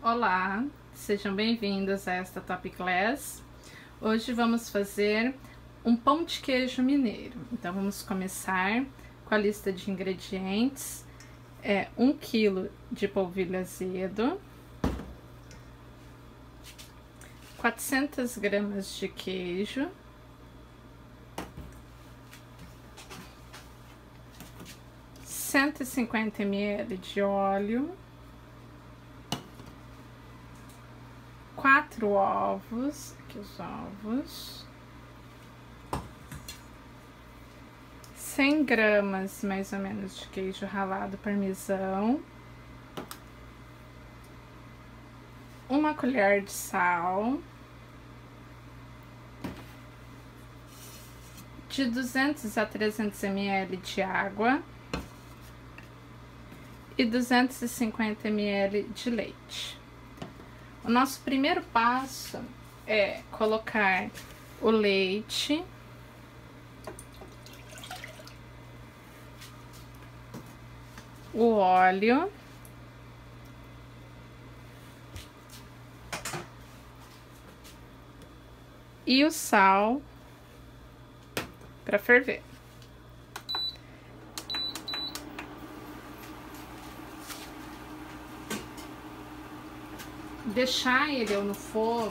Olá, sejam bem-vindos a esta Top Class. Hoje vamos fazer um pão de queijo mineiro. Então vamos começar com a lista de ingredientes. 1 kg de polvilho azedo, 400 gramas de queijo, 150 ml de óleo, 4 ovos, aqui os ovos, 100 gramas mais ou menos de queijo ralado parmesão, 1 colher de sal, de 200 a 300 ml de água e 250 ml de leite. O nosso primeiro passo é colocar o leite, o óleo, e o sal para ferver. Deixar ele no fogo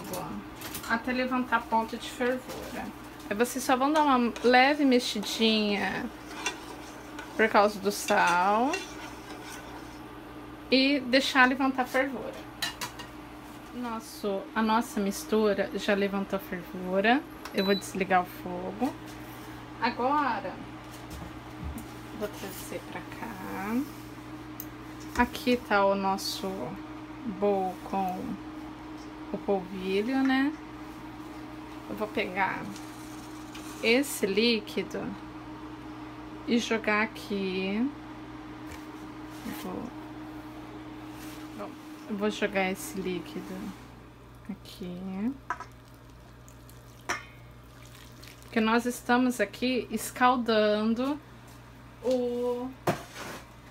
até levantar ponto de fervura. Aí vocês só vão dar uma leve mexidinha por causa do sal e deixar levantar fervura. A nossa mistura já levantou fervura. Eu vou desligar o fogo. Agora vou trazer pra cá. Aqui tá o nosso bowl com o polvilho, né? Eu vou pegar esse líquido e jogar aqui. Eu vou jogar esse líquido aqui. Porque nós estamos aqui escaldando o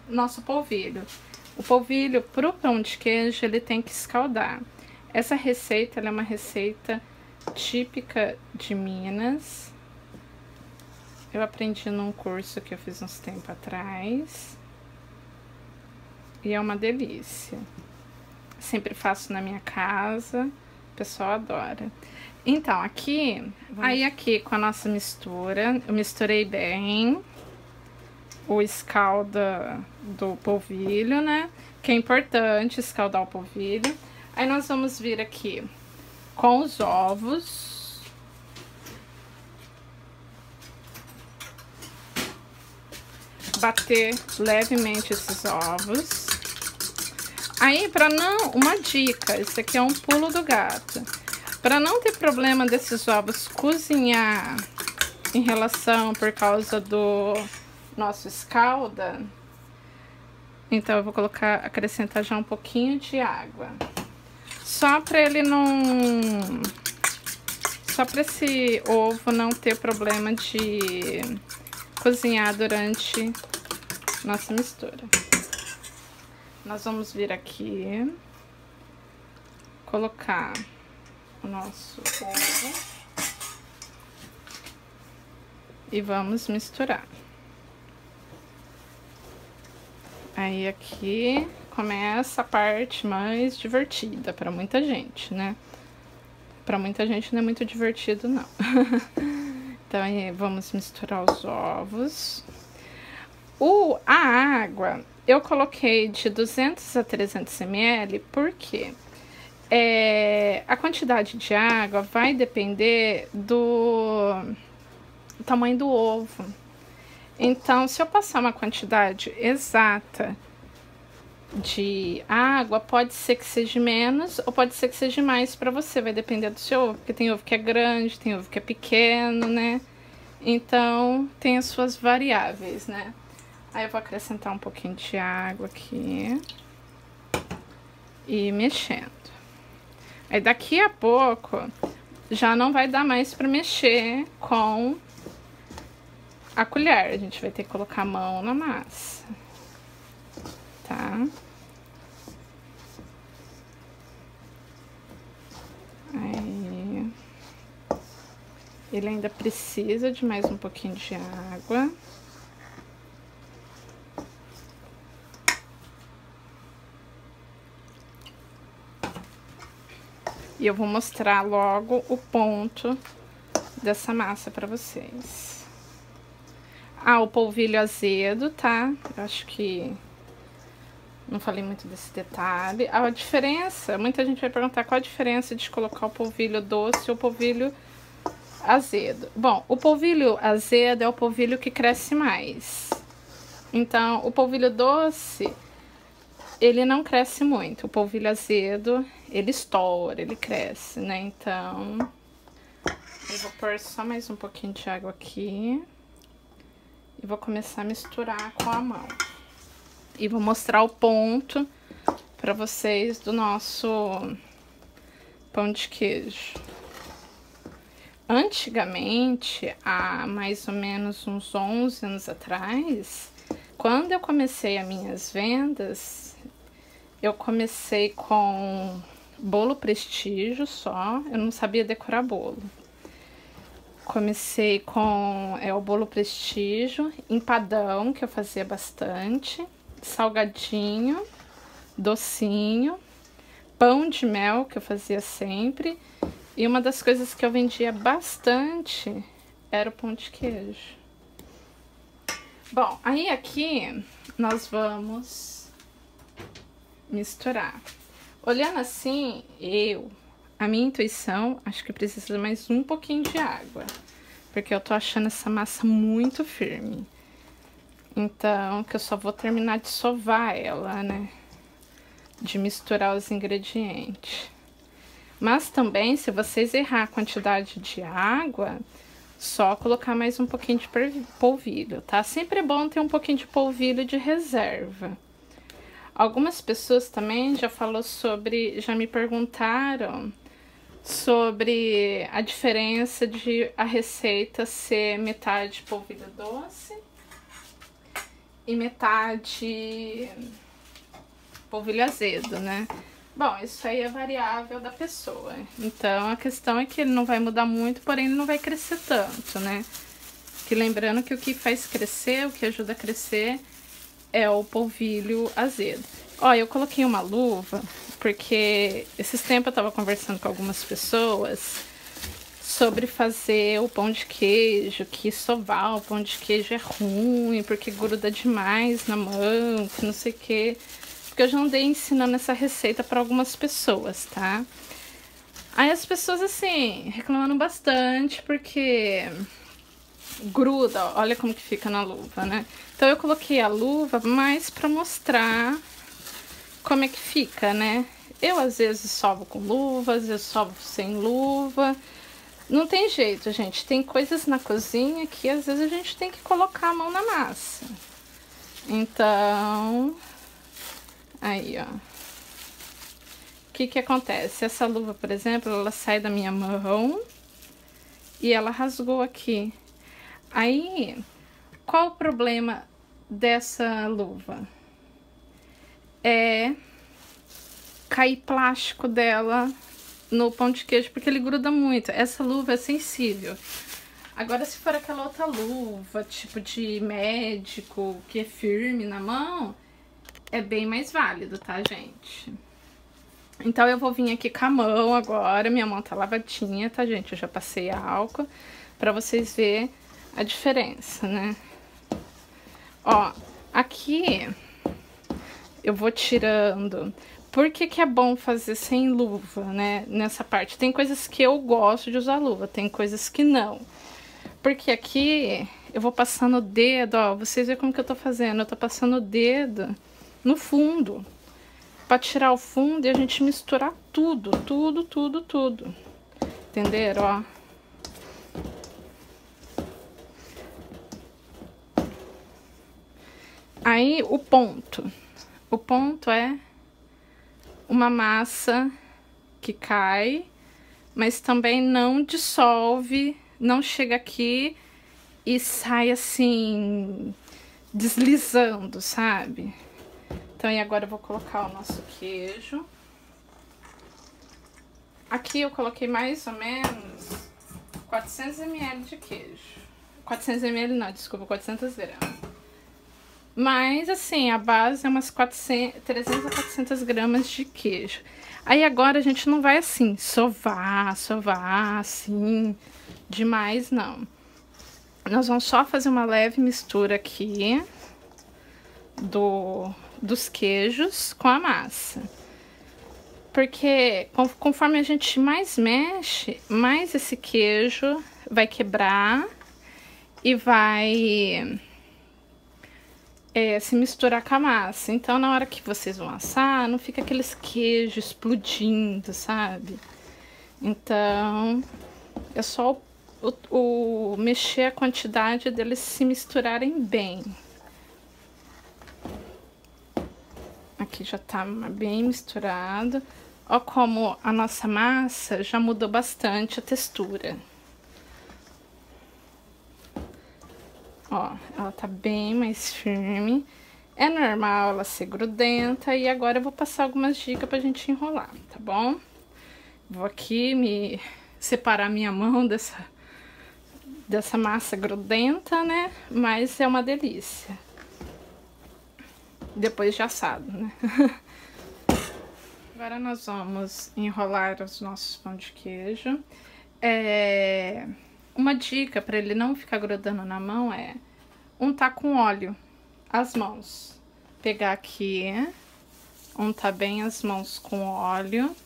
nosso polvilho. O polvilho pro pão de queijo, ele tem que escaldar. Essa receita, ela é uma receita típica de Minas. Eu aprendi num curso que eu fiz uns tempos atrás. E é uma delícia. Sempre faço na minha casa, o pessoal adora. Então, aqui com a nossa mistura, eu misturei bem o escalda do polvilho, né? Que é importante escaldar o polvilho. Aí nós vamos vir aqui com os ovos. Bater levemente esses ovos. Aí, uma dica, esse aqui é um pulo do gato. Para não ter problema desses ovos cozinhar em relação por causa do nosso escalda, então eu vou acrescentar já um pouquinho de água. Só para ele só para esse ovo não ter problema de cozinhar durante nossa mistura. Nós vamos vir aqui, colocar o nosso ovo e vamos misturar. Aí aqui começa a parte mais divertida para muita gente, né? Para muita gente não é muito divertido, não. Então aí vamos misturar os ovos. A água eu coloquei de 200 a 300 ml, porque a quantidade de água vai depender do tamanho do ovo. Então, se eu passar uma quantidade exata de água, pode ser que seja menos ou pode ser que seja mais para você, vai depender do seu ovo, porque tem ovo que é grande, tem ovo que é pequeno, né? Então, tem as suas variáveis, né? Aí eu vou acrescentar um pouquinho de água aqui e mexendo. Aí daqui a pouco já não vai dar mais para mexer com a colher, a gente vai ter que colocar a mão na massa, tá? Ele ainda precisa de mais um pouquinho de água. E eu vou mostrar logo o ponto dessa massa pra vocês. Ah, o polvilho azedo, tá? Eu acho que não falei muito desse detalhe. A diferença, muita gente vai perguntar qual a diferença de colocar o polvilho doce ou o polvilho azedo. Bom, o polvilho azedo é o polvilho que cresce mais. Então, o polvilho doce, ele não cresce muito. O polvilho azedo, ele estoura, ele cresce, né? Então, eu vou pôr só mais um pouquinho de água aqui. E vou começar a misturar com a mão. E vou mostrar o ponto pra vocês do nosso pão de queijo. Antigamente, há mais ou menos uns 11 anos atrás, quando eu comecei as minhas vendas, eu comecei com bolo prestígio só, eu não sabia decorar bolo. Comecei com o bolo prestígio, empadão, que eu fazia bastante, salgadinho, docinho, pão de mel, que eu fazia sempre, e uma das coisas que eu vendia bastante era o pão de queijo. Bom, aí aqui nós vamos misturar. Olhando assim, a minha intuição, acho que precisa mais um pouquinho de água, porque eu tô achando essa massa muito firme. Então, que eu só vou terminar de sovar ela, né? De misturar os ingredientes. Mas também, se vocês errar a quantidade de água, só colocar mais um pouquinho de polvilho, tá? Sempre é bom ter um pouquinho de polvilho de reserva. Algumas pessoas também já me perguntaram sobre a diferença de a receita ser metade polvilho doce e metade polvilho azedo, né? Bom, isso aí é variável da pessoa. Então, a questão é que ele não vai mudar muito, porém ele não vai crescer tanto, né? Que lembrando que o que faz crescer, o que ajuda a crescer é o polvilho azedo. Ó, eu coloquei uma luva, porque esses tempos eu tava conversando com algumas pessoas sobre fazer o pão de queijo, que sovar o pão de queijo é ruim, porque gruda demais na mão, que não sei o quê. Porque eu já andei ensinando essa receita para algumas pessoas, tá? Aí as pessoas, assim, reclamando bastante, porque gruda, ó, olha como que fica na luva, né? Então eu coloquei a luva mais pra mostrar como é que fica, né? Eu às vezes sovo com luva, às vezes sovo sem luva. Não tem jeito, gente. Tem coisas na cozinha que às vezes a gente tem que colocar a mão na massa. Então, aí, ó. O que que acontece? Essa luva, por exemplo, ela sai da minha mão e ela rasgou aqui. Aí, qual o problema dessa luva? É cair plástico dela no pão de queijo, porque ele gruda muito. Essa luva é sensível. Agora, se for aquela outra luva, tipo de médico, que é firme na mão, é bem mais válido, tá, gente? Então, eu vou vir aqui com a mão agora. Minha mão tá lavadinha, tá, gente? Eu já passei álcool pra vocês verem a diferença, né? Ó, aqui eu vou tirando. Por que que é bom fazer sem luva, né? Nessa parte. Tem coisas que eu gosto de usar luva, tem coisas que não. Porque aqui eu vou passando o dedo, ó. Vocês veem como que eu tô fazendo. Eu tô passando o dedo no fundo. Pra tirar o fundo e a gente misturar tudo, tudo, tudo, tudo. Entenderam, ó? Aí, o ponto. O ponto é uma massa que cai, mas também não dissolve, não chega aqui e sai assim, deslizando, sabe? Então, e agora eu vou colocar o nosso queijo. Aqui eu coloquei mais ou menos 400 ml de queijo. 400 ml não, desculpa, 400 gramas. Mas, assim, a base é umas 300 a 400 gramas de queijo. Aí agora a gente não vai, assim, sovar, assim, demais, não. Nós vamos só fazer uma leve mistura aqui dos queijos com a massa. Porque conforme a gente mais mexe, mais esse queijo vai quebrar e vai se misturar com a massa. Então, na hora que vocês vão assar, não fica aqueles queijos explodindo, sabe? Então, é só o mexer a quantidade deles se misturarem bem. Aqui já tá bem misturado. Ó como a nossa massa já mudou bastante a textura. Ó, ela tá bem mais firme. É normal ela ser grudenta. E agora eu vou passar algumas dicas pra gente enrolar, tá bom? Vou aqui me separar minha mão dessa massa grudenta, né? Mas é uma delícia. Depois de assado, né? Agora nós vamos enrolar os nossos pão de queijo. Uma dica para ele não ficar grudando na mão é untar com óleo as mãos. Pegar aqui, untar bem as mãos com óleo.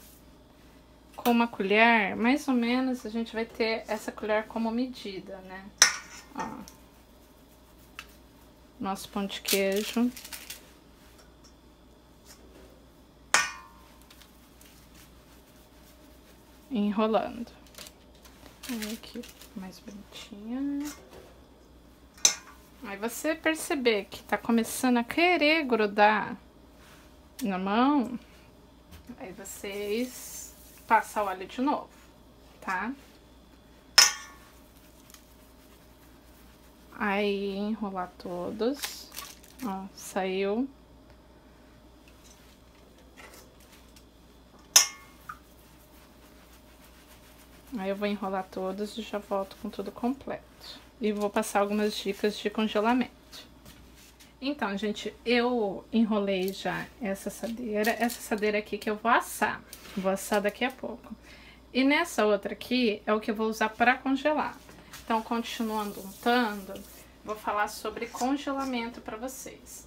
Com uma colher, mais ou menos, a gente vai ter essa colher como medida, né? Ó. Nosso pão de queijo. Enrolando. Aí aqui, mais bonitinha. Aí você perceber que tá começando a querer grudar na mão, aí vocês passam o óleo de novo, tá? Aí enrolar todos. Ó, saiu. Aí eu vou enrolar todos e já volto com tudo completo. E vou passar algumas dicas de congelamento. Então, gente, eu enrolei já essa assadeira. Essa assadeira aqui que eu vou assar. Vou assar daqui a pouco. E nessa outra aqui é o que eu vou usar para congelar. Então, continuando untando, vou falar sobre congelamento para vocês.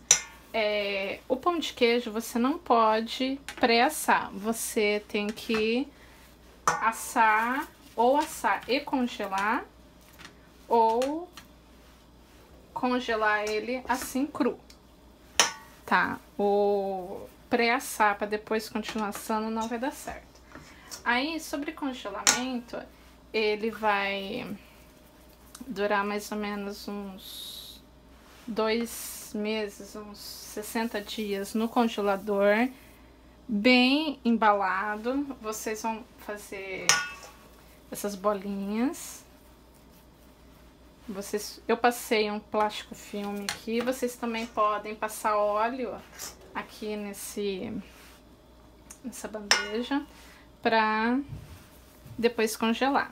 O pão de queijo você não pode pré-assar. Você tem que assar e congelar, ou congelar ele assim cru, tá? O pré-assar para depois continuar assando não vai dar certo. Aí, sobre congelamento, ele vai durar mais ou menos uns 2 meses, uns 60 dias no congelador, bem embalado. Vocês vão fazer essas bolinhas. Eu passei um plástico filme aqui. Vocês também podem passar óleo aqui nessa bandeja para depois congelar.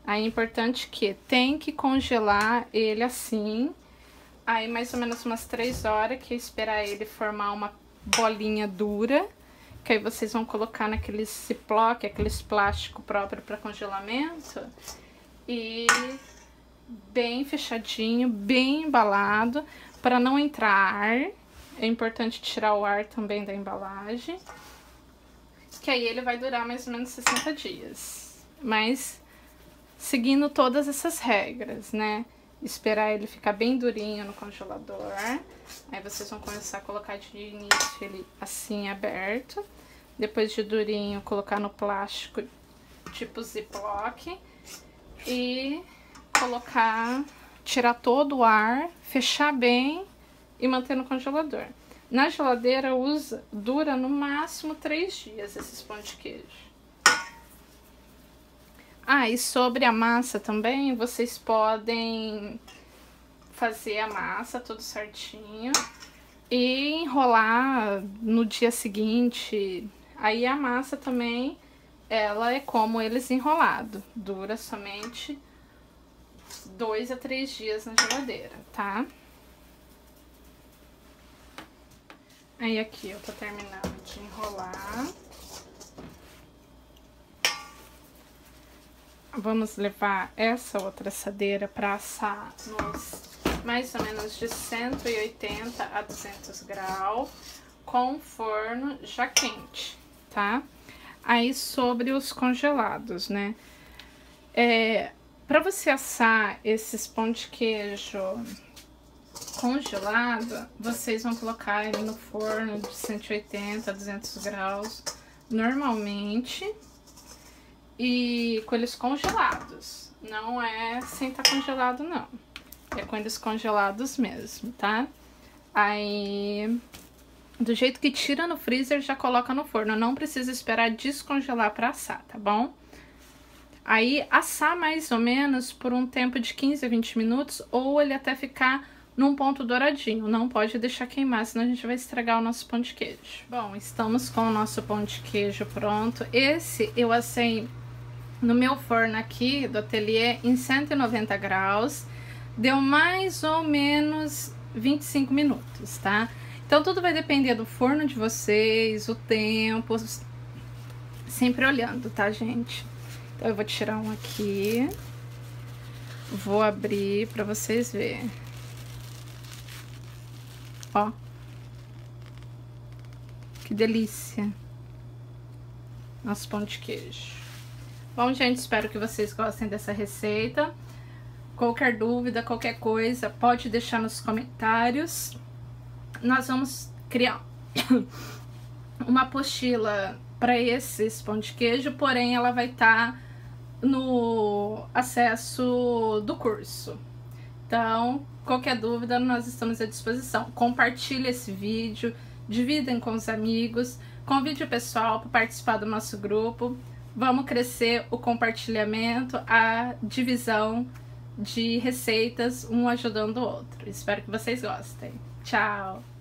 Aí é importante que tem que congelar ele assim. Aí mais ou menos umas 3 horas, que é esperar ele formar uma bolinha dura. Que aí vocês vão colocar naqueles Ziploc, aqueles plástico próprio para congelamento. E bem fechadinho, bem embalado, para não entrar ar. É importante tirar o ar também da embalagem. Que aí ele vai durar mais ou menos 60 dias. Mas seguindo todas essas regras, né? Esperar ele ficar bem durinho no congelador. Aí vocês vão começar a colocar de início ele assim aberto. Depois de durinho, colocar no plástico tipo Ziploc. E tirar todo o ar, fechar bem e manter no congelador. Na geladeira dura no máximo 3 dias esses pão de queijo. E sobre a massa também, vocês podem fazer a massa tudo certinho e enrolar no dia seguinte. Aí a massa também ela é como eles enrolado, dura somente 2 a 3 dias na geladeira, tá? Aí aqui eu tô terminando de enrolar. Vamos levar essa outra assadeira para assar nos mais ou menos de 180 a 200 graus, com forno já quente, tá? Aí sobre os congelados, né? Para você assar esses pão de queijo congelado, vocês vão colocar ele no forno de 180 a 200 graus normalmente. E com eles congelados, não é sem estar congelado não, é com eles congelados mesmo, tá? Aí, do jeito que tira no freezer, já coloca no forno, não precisa esperar descongelar para assar, tá bom? Aí, assar mais ou menos por um tempo de 15 a 20 minutos, ou ele até ficar num ponto douradinho, não pode deixar queimar, senão a gente vai estragar o nosso pão de queijo. Bom, estamos com o nosso pão de queijo pronto. Esse eu assei no meu forno aqui do ateliê em 190 graus, deu mais ou menos 25 minutos, tá? Então tudo vai depender do forno de vocês, o tempo, sempre olhando, tá, gente? Então eu vou tirar um aqui, vou abrir pra vocês verem. Ó, que delícia, nosso pão de queijo. Bom, gente, espero que vocês gostem dessa receita. Qualquer dúvida, qualquer coisa, pode deixar nos comentários. Nós vamos criar uma apostila para esses pão de queijo, porém ela vai estar no acesso do curso. Então, qualquer dúvida, nós estamos à disposição. Compartilhe esse vídeo, dividam com os amigos, convide o pessoal para participar do nosso grupo. Vamos crescer o compartilhamento, a divisão de receitas, um ajudando o outro. Espero que vocês gostem. Tchau!